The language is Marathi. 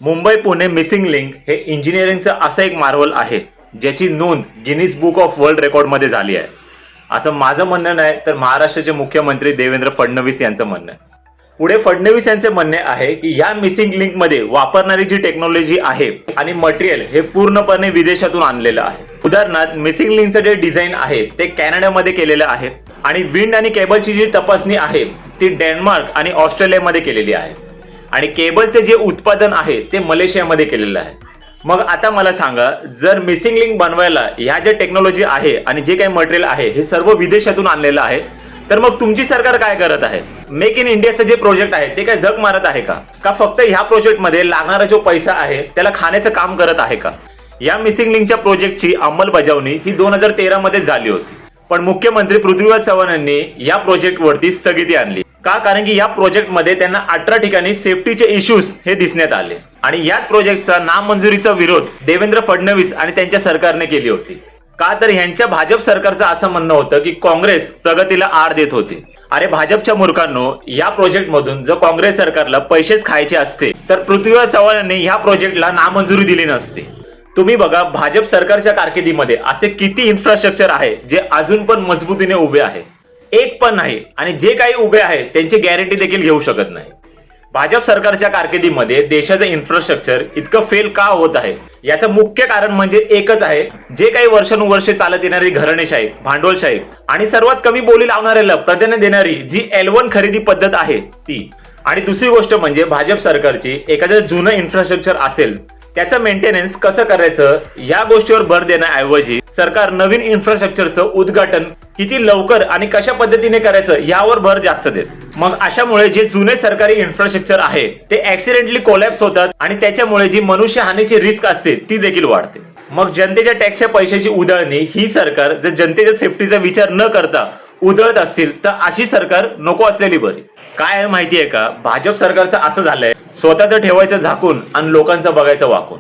मुंबई पुणे मिसिंग लिंक हे इंजिनिअरिंगचं असं एक मार्वल आहे ज्याची नोंद गिनीज बुक ऑफ वर्ल्ड रेकॉर्डमध्ये झाली आहे. असं माझं म्हणणं नाही तर महाराष्ट्राचे मुख्यमंत्री देवेंद्र फडणवीस यांचं म्हणणं आहे. पुढे फडणवीस यांचे म्हणणे आहे की या मिसिंग लिंक मध्ये वापरणारी जी टेक्नॉलॉजी आहे आणि मटेरियल हे पूर्णपणे विदेशातून आणलेलं आहे. उदाहरणार्थ मिसिंग लिंकचं जे डिझाईन आहे ते कॅनडामध्ये केलेलं आहे आणि विंड आणि केबलची जी तपासणी आहे ती डेन्मार्क आणि ऑस्ट्रेलियामध्ये केलेली आहे आणि केबलचे जे उत्पादन आहे ते मलेशियामध्ये केलेलं आहे. मग आता मला सांगा, जर मिसिंग लिंक बनवायला ह्या जे टेक्नॉलॉजी आहे आणि जे काही मटेरियल आहे हे सर्व विदेशातून आणलेलं आहे, तर मग तुमची सरकार काय करत आहे? मेक इन इंडियाचं जे प्रोजेक्ट आहे ते काय जग मारत आहे का फक्त ह्या प्रोजेक्ट मध्ये लागणारा जो पैसा आहे त्याला खाण्याचं काम करत आहे का? या मिसिंग लिंकच्या प्रोजेक्टची अंमलबजावणी ही 2013 मध्ये झाली होती, पण मुख्यमंत्री पृथ्वीराज चव्हाण यांनी या प्रोजेक्ट वरती स्थगिती आणली. का? कारण की या प्रोजेक्ट मध्ये त्यांना 18 ठिकाणी सेफ्टीचे इश्यूज हे दिसण्यात आले आणि याच प्रोजेक्टचा नामंजुरीचा विरोध देवेंद्र फडणवीस आणि त्यांच्या सरकारने केली होती. का? तर ह्यांच्या भाजप सरकारचं असं म्हणणं होतं की काँग्रेस प्रगतीला आड देत होती. अरे भाजपच्या मूर्खांनो, या प्रोजेक्ट मधून जर काँग्रेस सरकारला पैसेच खायचे असते तर पृथ्वीराज चव्हाण यांनी ह्या प्रोजेक्टला नामंजुरी दिली नसती. तुम्ही बघा, भाजप सरकारच्या कारकिर्दीमध्ये असे किती इन्फ्रास्ट्रक्चर आहे जे अजून पण मजबूतीने उभे आहे? एक पण नाही, आणि जे काही उभे आहे त्यांची गॅरंटी देखील घेऊ शकत नाही. भाजप सरकारच्या कारकिर्दीमध्ये देशाचं इन्फ्रास्ट्रक्चर इतकं फेल का होत आहे याचं मुख्य कारण म्हणजे एकच आहे, जे काही वर्षानुवर्षे चालत येणारी घराणेशाही, भांडवलशाही आणि सर्वात कमी बोली लावणाऱ्याला प्राधान्य देणारी जी L1 खरेदी पद्धत आहे ती. आणि दुसरी गोष्ट म्हणजे भाजप सरकारची एखादं जुनं इन्फ्रास्ट्रक्चर असेल त्याचं मेंटेनन्स कसं करायचं या गोष्टीवर भर देण्याऐवजी सरकार नवीन इन्फ्रास्ट्रक्चरचं उद्घाटन किती लवकर आणि कशा पद्धतीने करायचं यावर भर जास्त देत. मग अशामुळे जे जुने सरकारी इन्फ्रास्ट्रक्चर आहे ते ऍक्सिडेंटली कोलॅप्स होतात आणि त्याच्यामुळे जी मनुष्यहानीची रिस्क असते ती देखील वाढते. मग जनतेच्या टॅक्सच्या पैशाची उधळणी ही सरकार जर जनतेच्या सेफ्टीचा विचार न करता उधळत असतील तर अशी सरकार नको असलेली बरी. काय आहे माहितीये का, भाजप सरकारचं असं झालंय, स्वतःचं ठेवायचं झाकून आणि लोकांचं बघायचं वाकून.